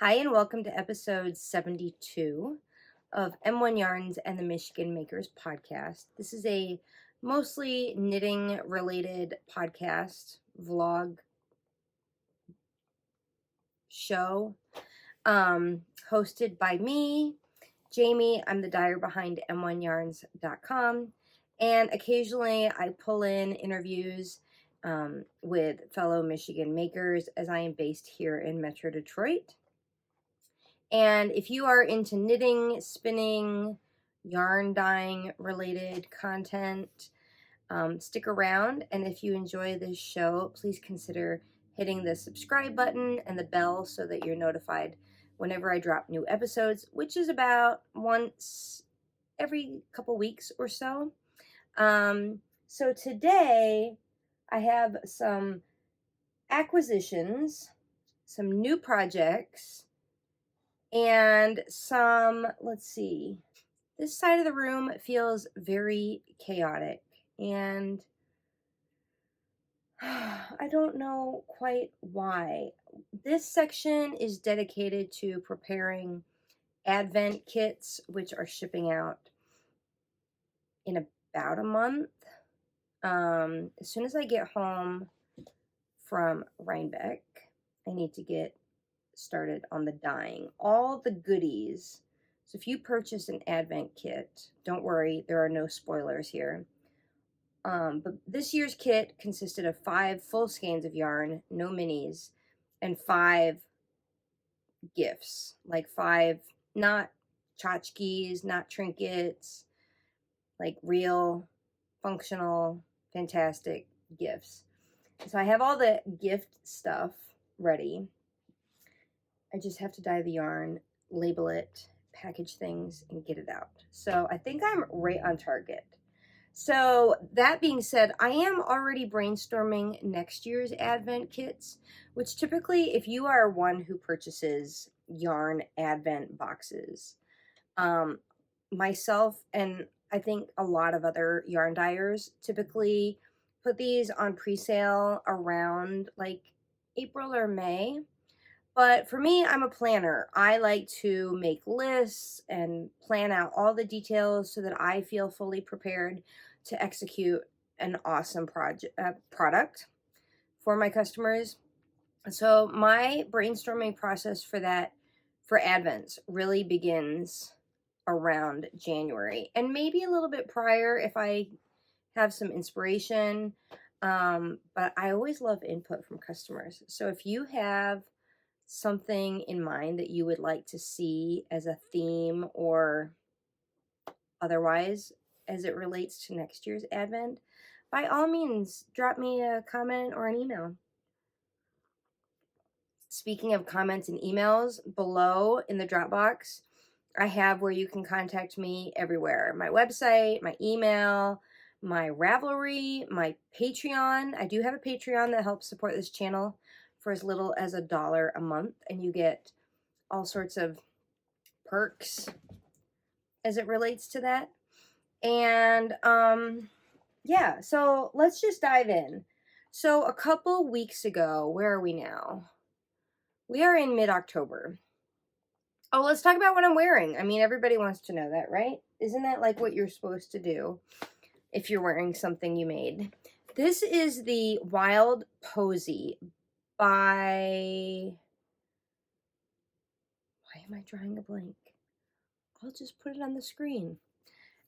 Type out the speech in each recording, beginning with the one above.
Hi, and welcome to episode 72 of M1 Yarns and the Michigan Makers podcast. This is a mostly knitting related podcast, vlog, show, hosted by me, Jamie. I'm the dyer behind m1yarns.com, and occasionally I pull in interviews with fellow Michigan makers as I am based here in Metro Detroit. And if you are into knitting, spinning, yarn dyeing related content, stick around. And if you enjoy this show, please consider hitting the subscribe button and the bell so that you're notified whenever I drop new episodes, which is about once every couple weeks or so. So today I have some acquisitions, some new projects, and some, let's see, this side of the room feels very chaotic, and I don't know quite why. This section is dedicated to preparing Advent kits, which are shipping out in about a month. As soon as I get home from Rhinebeck, I need to get started on the dyeing. All the goodies. So if you purchase an Advent kit, don't worry, there are no spoilers here. But this year's kit consisted of 5 full skeins of yarn, no minis, and 5 gifts. Like 5, not tchotchkes, not trinkets, like real, functional, fantastic gifts. So I have all the gift stuff ready. I just have to dye the yarn, label it, package things, and get it out. So I think I'm right on target. So that being said, I am already brainstorming next year's Advent kits, which typically, if you are one who purchases yarn Advent boxes, myself and I think a lot of other yarn dyers typically put these on pre-sale around like April or May. But for me, I'm a planner. I like to make lists and plan out all the details so that I feel fully prepared to execute an awesome product for my customers. So my brainstorming process for that, for Advents, really begins around January, and maybe a little bit prior if I have some inspiration. But I always love input from customers. So if you have something in mind that you would like to see as a theme or otherwise as it relates to next year's Advent, by all means, drop me a comment or an email. Speaking of comments and emails, below in the Dropbox, I have where you can contact me everywhere. My website, my email, my Ravelry, my Patreon. I do have a Patreon that helps support this channel for as little as $1 a month, and you get all sorts of perks as it relates to that. And yeah, so let's just dive in. So a couple weeks ago, where are we now? We are in mid-October. Oh, let's talk about what I'm wearing. I mean, everybody wants to know that, right? Isn't that like what you're supposed to do if you're wearing something you made? This is the Wild Posy by... Why am I drawing a blank? I'll just put it on the screen.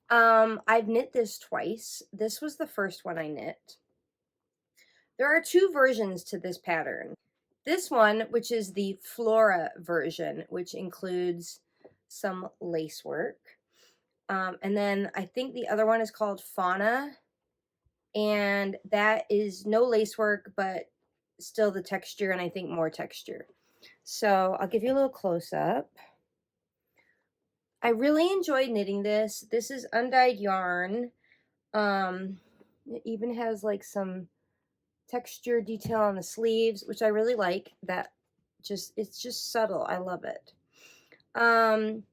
I've knit this twice. This was the first one I knit. There are 2 versions to this pattern. This one, which is the Flora version, which includes some lace work. And then I think the other one is called Fauna, and that is no lace work, but still the texture, and I think more texture. So I'll give you a little close-up. I really enjoyed knitting this. This is undyed yarn. It even has like some texture detail on the sleeves, which I really like. That it's just subtle. I love it. And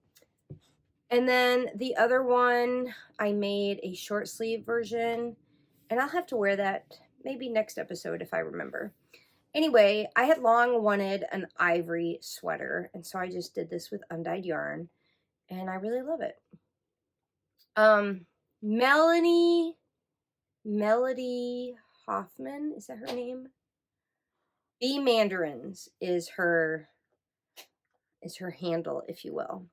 then the other one, I made a short sleeve version, and I'll have to wear that maybe next episode if I remember. Anyway, I had long wanted an ivory sweater, and so I just did this with undyed yarn, and I really love it. Um, Melanie, Melody Hoffman, is that her name? Bee Mandarins is her handle, if you will.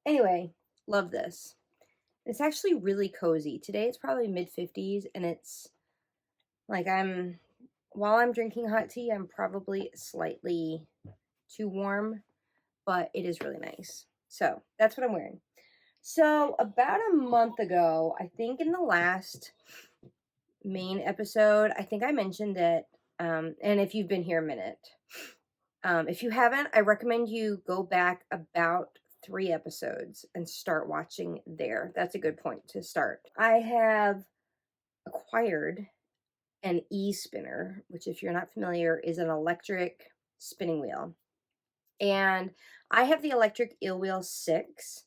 Anyway, love this. It's actually really cozy. Today it's probably mid-50s, and it's like while I'm drinking hot tea, I'm probably slightly too warm, but it is really nice. So that's what I'm wearing. So about a month ago, I think in the last main episode, I think I mentioned it. And if you've been here a minute, if you haven't, I recommend you go back about 3 episodes and start watching there. That's a good point to start. I have acquired an e-spinner, which if you're not familiar is an electric spinning wheel. And I have the electric eel wheel 6,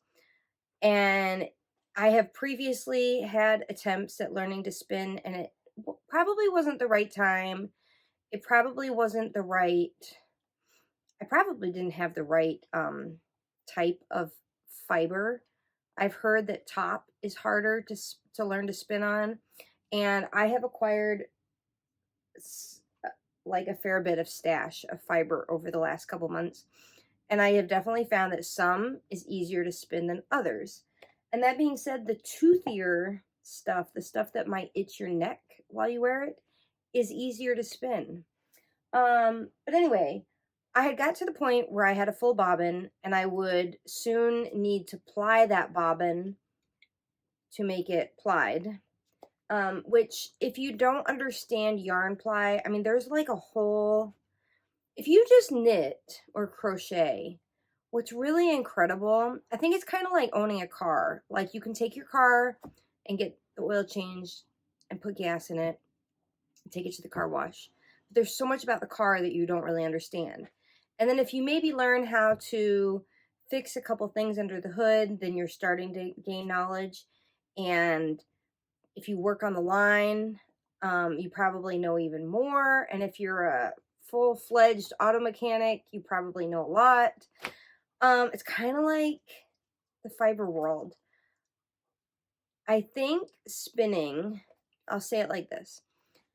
and I have previously had attempts at learning to spin, and it probably wasn't the right time. It probably wasn't the right, I probably didn't have the right type of fiber. I've heard that top is harder to learn to spin on, and I have acquired like a fair bit of stash of fiber over the last couple months, and I have definitely found that some is easier to spin than others. And that being said, the toothier stuff, the stuff that might itch your neck while you wear it, is easier to spin. But anyway, I had got to the point where I had a full bobbin, and I would soon need to ply that bobbin to make it plied. Which, if you don't understand yarn ply, I mean, there's like a whole, if you just knit or crochet, what's really incredible, I think it's kind of like owning a car. Like, you can take your car and get the oil changed and put gas in it and take it to the car wash. But there's so much about the car that you don't really understand. And then if you maybe learn how to fix a couple things under the hood, then you're starting to gain knowledge. And if you work on the line, you probably know even more. And if you're a full-fledged auto mechanic, you probably know a lot. It's kind of like the fiber world. I think spinning, I'll say it like this.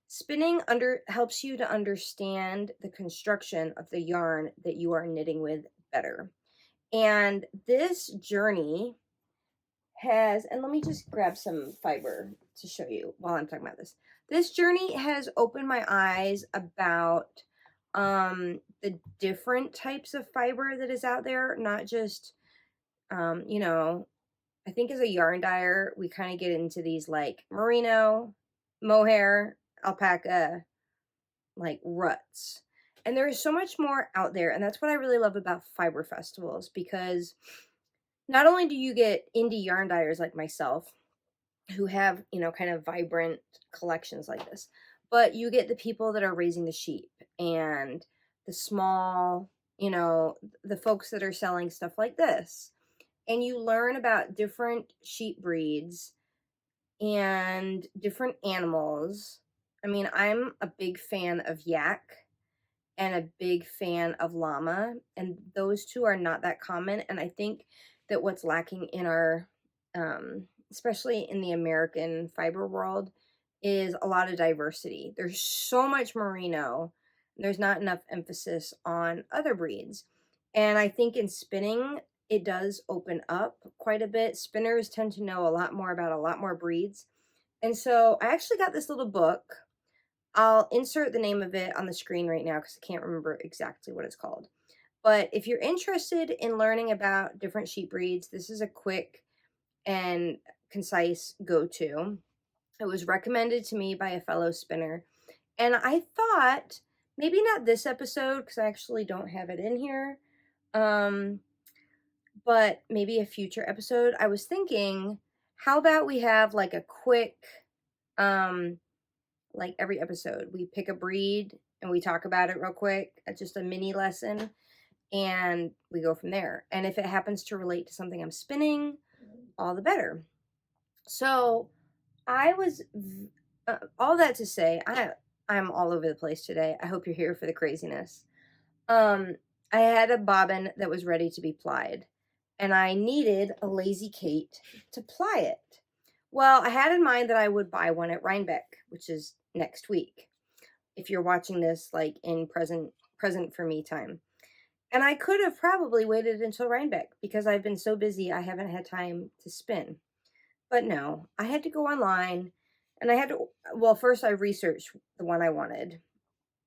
Spinning helps you to understand the construction of the yarn that you are knitting with better. And this journey has, and let me just grab some fiber to show you while I'm talking about this. This journey has opened my eyes about the different types of fiber that is out there, not just, you know, I think as a yarn dyer, we kind of get into these like merino, mohair, alpaca, like ruts. And there is so much more out there. And that's what I really love about fiber festivals, because not only do you get indie yarn dyers like myself who have, you know, kind of vibrant collections like this, but you get the people that are raising the sheep and the small, you know, the folks that are selling stuff like this. And you learn about different sheep breeds and different animals. I mean, I'm a big fan of yak and a big fan of llama, and those two are not that common. And I think that what's lacking in our, especially in the American fiber world, is a lot of diversity. There's so much merino, there's not enough emphasis on other breeds. And I think in spinning, it does open up quite a bit. Spinners tend to know a lot more about a lot more breeds. And so I actually got this little book. I'll insert the name of it on the screen right now because I can't remember exactly what it's called. But if you're interested in learning about different sheep breeds, this is a quick and concise go-to. It was recommended to me by a fellow spinner. And I thought, maybe not this episode because I actually don't have it in here, but maybe a future episode. I was thinking, how about we have like a quick, like every episode, we pick a breed and we talk about it real quick, just a mini lesson, and we go from there. And if it happens to relate to something I'm spinning, all the better. So I was, all that to say, I'm all over the place today. I hope you're here for the craziness. Um, I had a bobbin that was ready to be plied, and I needed a Lazy Kate to ply it. Well, I had in mind that I would buy one at Rhinebeck, which is next week. If you're watching this like in present for me time. And I could have probably waited until Rhinebeck because I've been so busy I haven't had time to spin. But no, I had to go online and I had to, well, first I researched the one I wanted,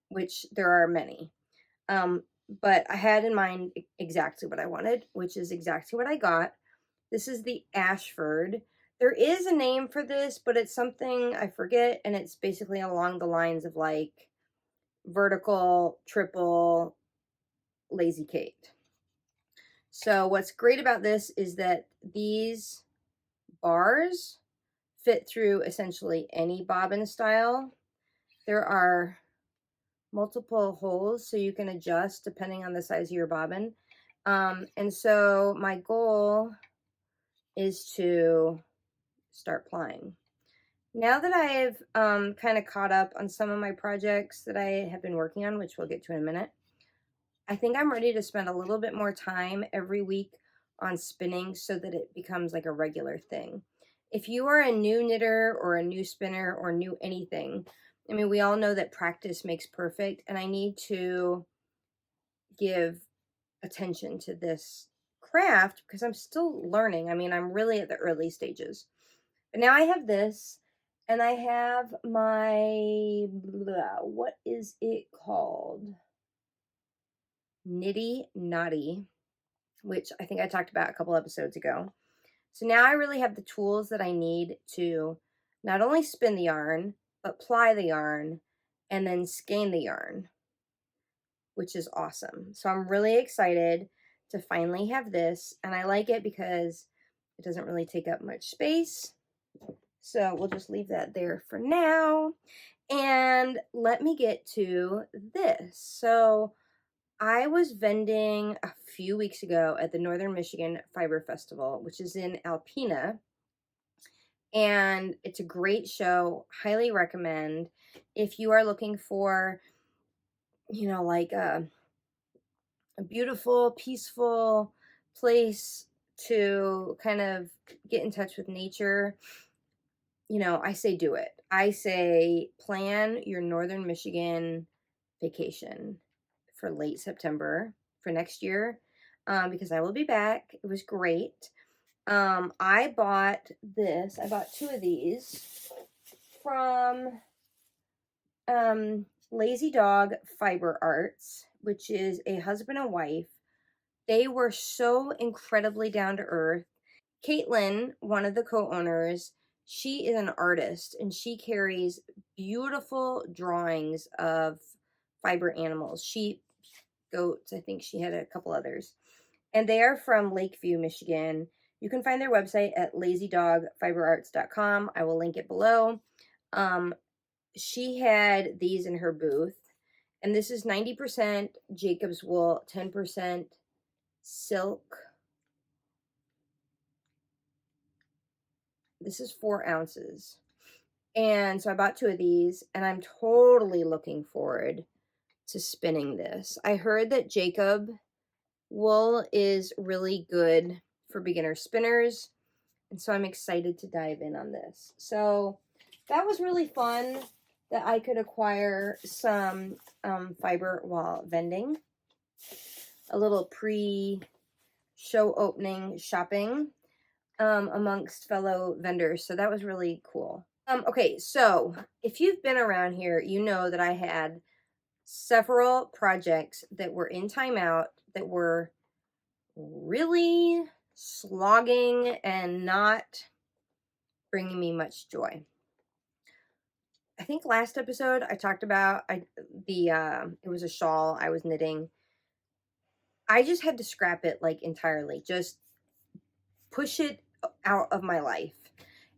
which there are many. Um, but I had in mind exactly what I wanted, which is exactly what I got. This is the Ashford. There is a name for this, but it's something I forget, and it's basically along the lines of like vertical, triple, Lazy Kate. So what's great about this is that these bars fit through essentially any bobbin style. There are multiple holes so you can adjust depending on the size of your bobbin. And so my goal is to start plying. Now that I've kind of caught up on some of my projects that I have been working on, which we'll get to in a minute, I think I'm ready to spend a little bit more time every week on spinning so that it becomes like a regular thing. If you are a new knitter or a new spinner or new anything, I mean, we all know that practice makes perfect, and I need to give attention to this craft because I'm still learning. I mean, I'm really at the early stages. But now I have this, and I have my, what is it called? Nitty Knotty, which I think I talked about a couple episodes ago. So now I really have the tools that I need to not only spin the yarn, but ply the yarn and then skein the yarn, which is awesome. So I'm really excited to finally have this, and I like it because it doesn't really take up much space. So we'll just leave that there for now. And let me get to this. So I was vending a few weeks ago at the Northern Michigan Fiber Festival, which is in Alpena. And it's a great show. Highly recommend. If you are looking for, like a beautiful, peaceful place to kind of get in touch with nature, I say do it. I say plan your Northern Michigan vacation for late September for next year, because I will be back. It was great. I bought this. I bought two of these from Lazy Dog Fiber Arts, which is a husband and wife. They were so incredibly down to earth. Caitlin, one of the co-owners, she is an artist and she carries beautiful drawings of fiber animals, sheep, goats. I think she had a couple others. And they are from Lakeview, Michigan. You can find their website at lazydogfiberarts.com. I will link it below. She had these in her booth, and this is 90% Jacob's wool, 10% silk. This is 4 ounces. And so I bought 2 of these, and I'm totally looking forward to spinning this. I heard that Jacob wool is really good for beginner spinners, and so I'm excited to dive in on this. So that was really fun that I could acquire some fiber while vending. A little pre-show opening shopping amongst fellow vendors. So that was really cool. Okay, so if you've been around here, you know that I had several projects that were in timeout that were really slogging and not bringing me much joy. I think last episode I talked about it was a shawl I was knitting. I just had to scrap it like entirely, just push it out of my life.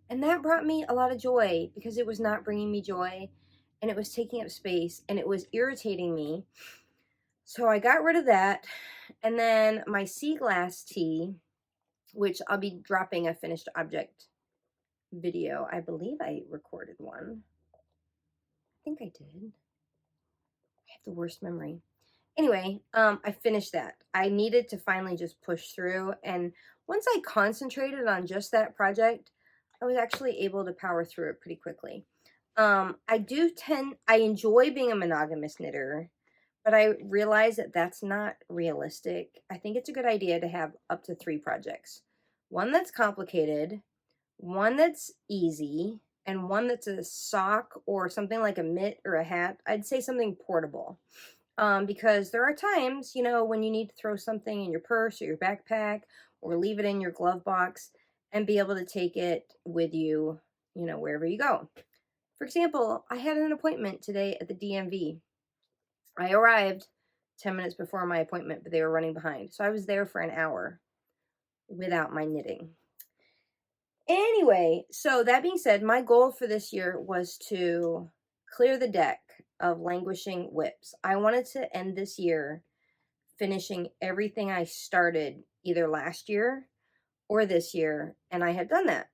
And that brought me a lot of joy because it was not bringing me joy, and it was taking up space, and it was irritating me. So I got rid of that. And then my sea glass tea, which I'll be dropping a finished object video. I believe I recorded one. I think I did. I have the worst memory. Anyway, I finished that. I needed to finally just push through. And once I concentrated on just that project, I was actually able to power through it pretty quickly. I enjoy being a monogamous knitter, but I realize that that's not realistic. I think it's a good idea to have up to 3 projects. One that's complicated, one that's easy, and one that's a sock or something like a mitt or a hat. I'd say something portable. Because there are times, you know, when you need to throw something in your purse or your backpack or leave it in your glove box and be able to take it with you, you know, wherever you go. For example, I had an appointment today at the DMV. I arrived 10 minutes before my appointment, but they were running behind. So I was there for an hour without my knitting. Anyway, so that being said, my goal for this year was to clear the deck of languishing whips. I wanted to end this year finishing everything I started either last year or this year, and I had done that.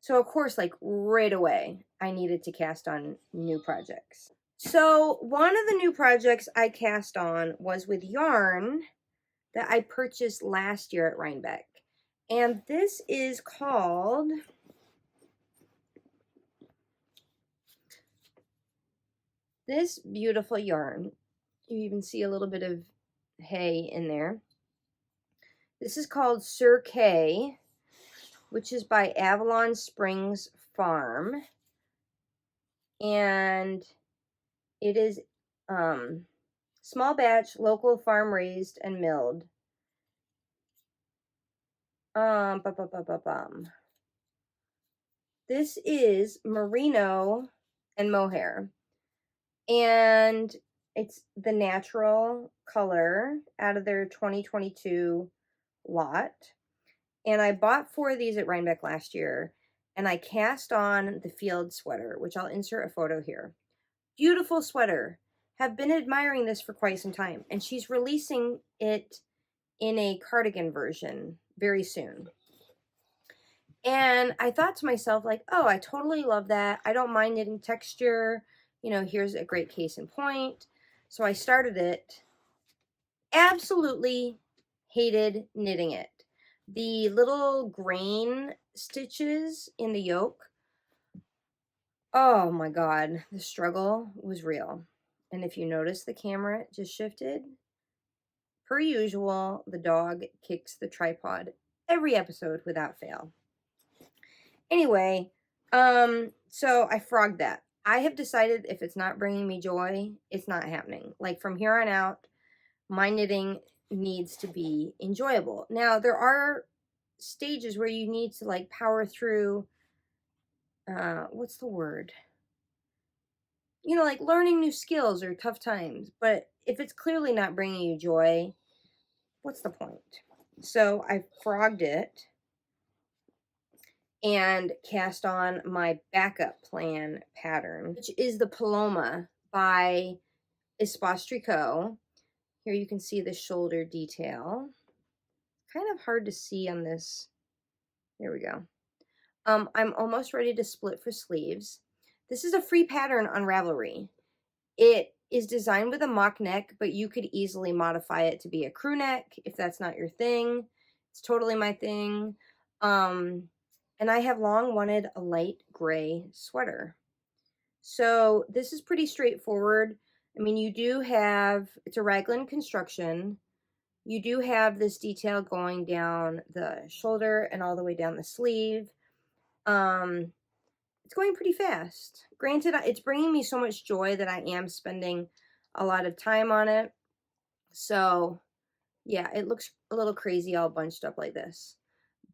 So of course, like right away, I needed to cast on new projects. So one of the new projects I cast on was with yarn that I purchased last year at Rhinebeck. And this is called this beautiful yarn. You even see a little bit of hay in there. This is called Sir K, which is by Avalon Springs Farm. And it is small batch, local, farm raised and milled. This is merino and mohair. And it's the natural color out of their 2022 lot. And I bought 4 of these at Rhinebeck last year. And I cast on the field sweater, which I'll insert a photo here. Beautiful sweater. Have been admiring this for quite some time. And she's releasing it in a cardigan version very soon. And I thought to myself, like, oh, I totally love that. I don't mind knitting texture. You know, here's a great case in point. So I started it. Absolutely hated knitting it. The little grain stitches in the yoke, oh my God, the struggle was real. And if you notice, the camera just shifted. Per usual, the dog kicks the tripod every episode without fail. Anyway, so I frogged that. I have decided if it's not bringing me joy, it's not happening. Like from here on out, my knitting needs to be enjoyable. Now, there are stages where you need to like power through, what's the word? You know, like learning new skills or tough times. But if it's clearly not bringing you joy, what's the point? So I frogged it and cast on my backup plan pattern, which is the Paloma by Espace Tricot. Here you can see the shoulder detail. Kind of hard to see on this. There we go. I'm almost ready to split for sleeves. This is a free pattern on Ravelry. It is designed with a mock neck, but you could easily modify it to be a crew neck if that's not your thing. It's totally my thing. And I have long wanted a light gray sweater. So this is pretty straightforward. I mean, you do have, it's a raglan construction. You do have this detail going down the shoulder and all the way down the sleeve. It's going pretty fast. Granted, it's bringing me so much joy that I am spending a lot of time on it. So, yeah, it looks a little crazy all bunched up like this.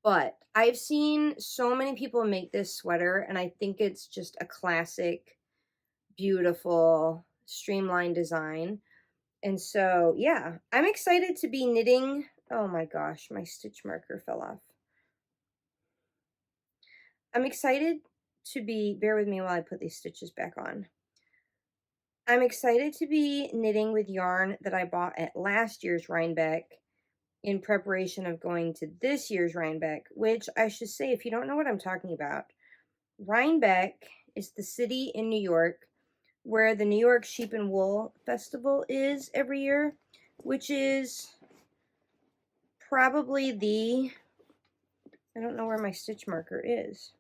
But I've seen so many people make this sweater, and I think it's just a classic, beautiful, streamlined design. And so, yeah, I'm excited to be knitting. Oh my gosh, my stitch marker fell off. I'm excited to be, bear with me while I put these stitches back on. I'm excited to be knitting with yarn that I bought at last year's Rhinebeck in preparation of going to this year's Rhinebeck, which I should say, if you don't know what I'm talking about, Rhinebeck is the city in New York where the New York Sheep and Wool Festival is every year, which is probably the, I don't know where my stitch marker is.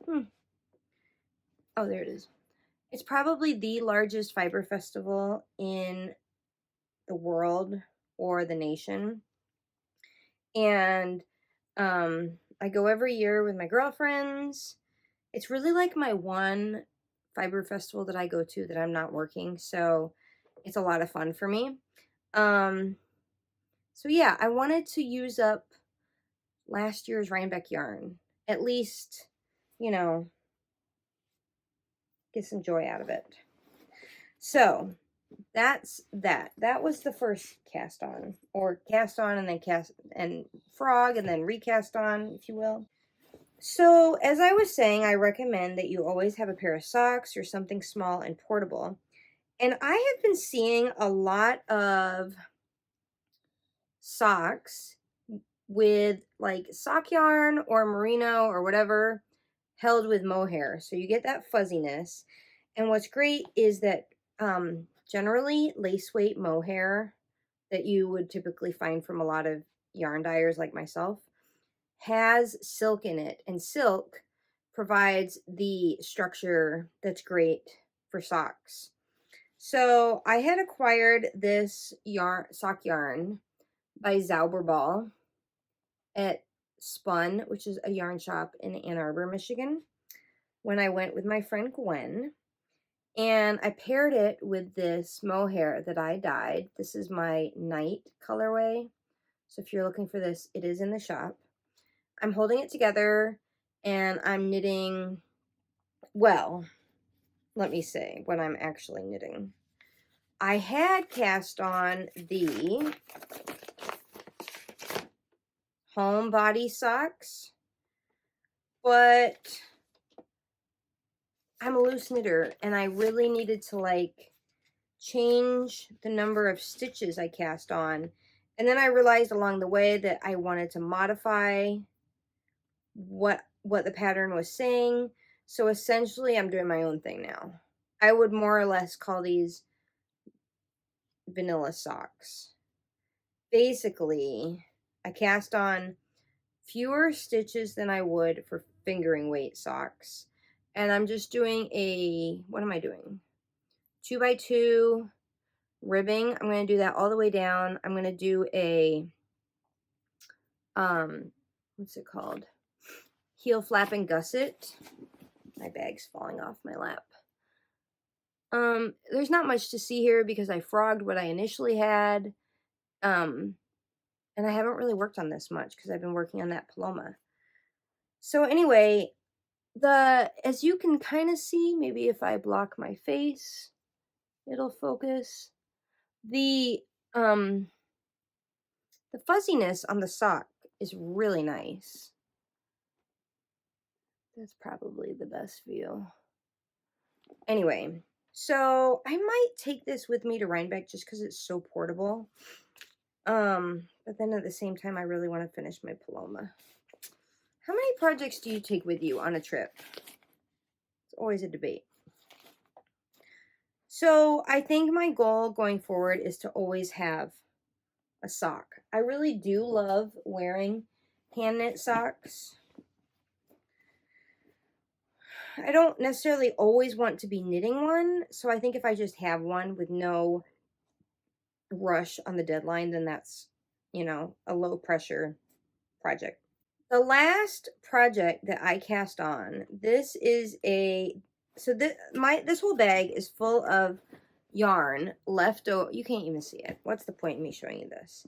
Oh, there it is. It's probably the largest fiber festival in the world or the nation. And I go every year with my girlfriends. It's really like my one fiber festival that I go to that I'm not working, so it's a lot of fun for me. So yeah, I wanted to use up last year's Rhinebeck yarn. At least, you know, get some joy out of it. So that's that. That was the first cast on, or cast on and then cast and frog and then recast on, if you will. So as I was saying, I recommend that you always have a pair of socks or something small and portable. And I have been seeing a lot of socks with like sock yarn or merino or whatever held with mohair. So you get that fuzziness. And what's great is that generally lace weight mohair that you would typically find from a lot of yarn dyers like myself has silk in it, and silk provides the structure that's great for socks. So I had acquired this sock yarn by Zauberball at Spun, which is a yarn shop in Ann Arbor, Michigan, when I went with my friend Gwen. And I paired it with this mohair that I dyed. This is my Night colorway. So if you're looking for this, it is in the shop. I'm holding it together and I'm knitting, well, let me say what I'm actually knitting. I had cast on the Homebody Socks, but I'm a loose knitter and I really needed to like change the number of stitches I cast on. And then I realized along the way that I wanted to modify what the pattern was saying. So essentially I'm doing my own thing now. I would more or less call these vanilla socks. Basically, I cast on fewer stitches than I would for fingering weight socks. And I'm just doing a, what am I doing? 2x2 ribbing. I'm going to do that all the way down. I'm going to do a, what's it called? Heel flap and gusset. My bag's falling off my lap. There's not much to see here because I frogged what I initially had. And I haven't really worked on this much because I've been working on that Paloma. So anyway, as you can kind of see, maybe if I block my face, it'll focus. The fuzziness on the sock is really nice. That's probably the best view. Anyway, so I might take this with me to Rhinebeck just because it's so portable. But then at the same time, I really want to finish my Paloma. How many projects do you take with you on a trip? It's always a debate. So I think my goal going forward is to always have a sock. I really do love wearing hand knit socks. I don't necessarily always want to be knitting one, so I think if I just have one with no rush on the deadline, then that's, you know, a low pressure project. The last project that I cast on, this is a, so this whole bag is full of yarn left over. You can't even see it. What's the point in me showing you this?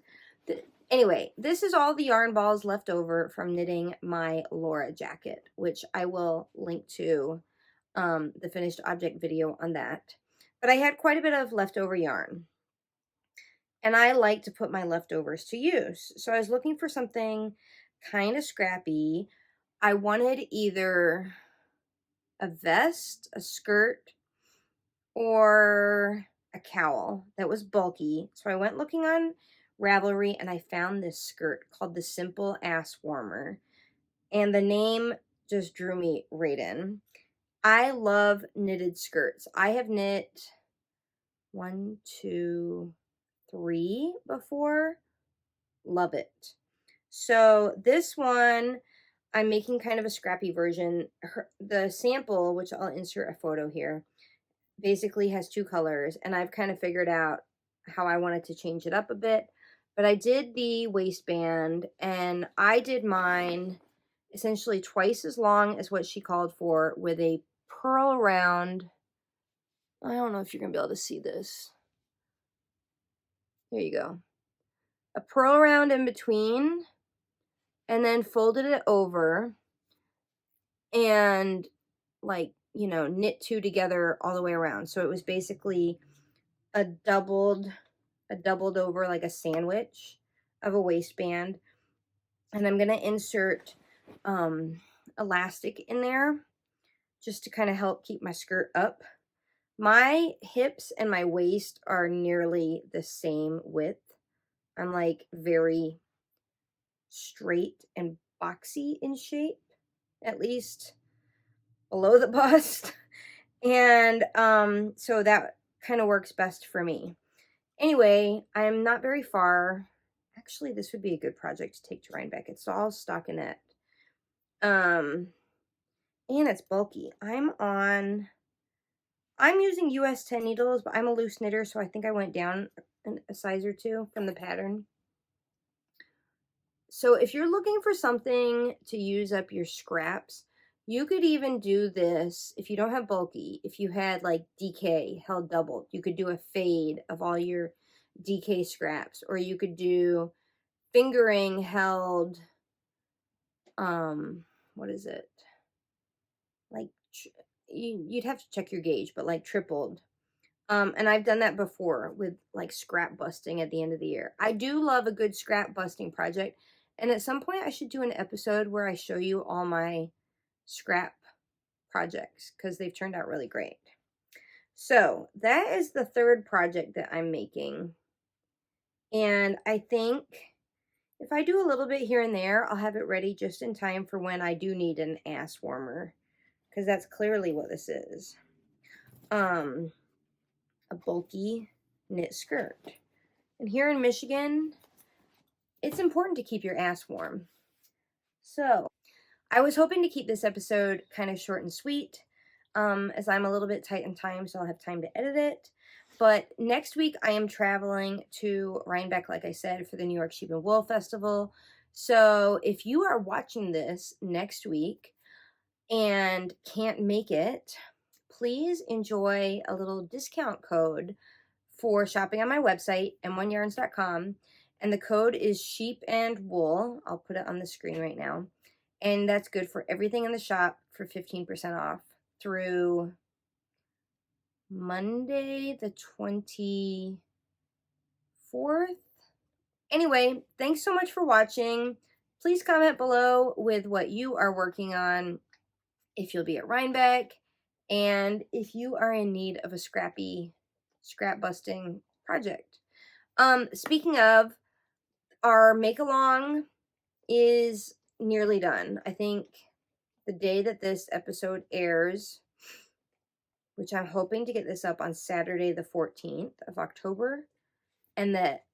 Anyway, this is all the yarn balls left over from knitting my Laura jacket, which I will link to the finished object video on that. But I had quite a bit of leftover yarn. And I like to put my leftovers to use. So I was looking for something kind of scrappy. I wanted either a vest, a skirt, or a cowl that was bulky. So I went looking on Ravelry and I found this skirt called the Simple Ass Warmer. And the name just drew me right in. I love knitted skirts. I have knit 1, 2, 3 before. Love it. So this one, I'm making kind of a scrappy version. The sample, which I'll insert a photo here, basically has 2 colors, and I've kind of figured out how I wanted to change it up a bit. But I did the waistband, and I did mine essentially twice as long as what she called for, with a purl around. I don't know if you're gonna be able to see this. Here you go. A purl around in between, and then folded it over and, like, you know, knit 2 together all the way around. So it was basically a doubled over, like a sandwich of a waistband. And I'm going to insert elastic in there just to kind of help keep my skirt up. My hips and my waist are nearly the same width. I'm like very straight and boxy in shape, at least below the bust. And so that kind of works best for me. Anyway, I'm not very far. Actually, this would be a good project to take to Rhinebeck. It's all stockinette. And it's bulky. I'm using US 10 needles, but I'm a loose knitter, so I think I went down a size or 2 from the pattern. So if you're looking for something to use up your scraps, you could even do this if you don't have bulky. If you had like DK held doubled, you could do a fade of all your DK scraps, or you could do fingering held, what is it? Like, you'd have to check your gauge, but like tripled. And I've done that before with like scrap busting at the end of the year. I do love a good scrap busting project. And at some point I should do an episode where I show you all my scrap projects, because they've turned out really great. So that is the 3rd project that I'm making. And I think if I do a little bit here and there, I'll have it ready just in time for when I do need an ass warmer, because that's clearly what this is. A bulky knit skirt. And here in Michigan, it's important to keep your ass warm. So I was hoping to keep this episode kind of short and sweet, as I'm a little bit tight in time, so I'll have time to edit it. But next week I am traveling to Rhinebeck, like I said, for the New York Sheep and Wool Festival. So if you are watching this next week and can't make it, please enjoy a little discount code for shopping on my website, m1yarns.com. And the code is sheep and wool. I'll put it on the screen right now. And that's good for everything in the shop for 15% off through Monday the 24th. Anyway, thanks so much for watching. Please comment below with what you are working on, if you'll be at Rhinebeck, and if you are in need of a scrap busting project. Speaking of, our make along is nearly done. I think the day that this episode airs, which I'm hoping to get this up on Saturday the 14th of October, and that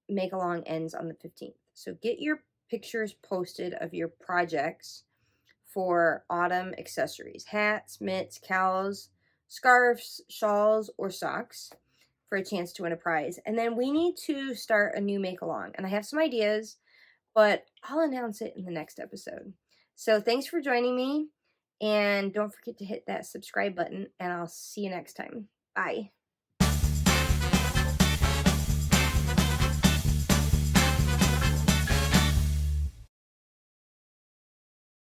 make along ends on the 15th. So get your pictures posted of your projects for autumn accessories: hats, mitts, cowls, scarves, shawls, or socks, for a chance to win a prize. And then we need to start a new make along, and I have some ideas, but I'll announce it in the next episode. So thanks for joining me, and don't forget to hit that subscribe button, and I'll see you next time. Bye.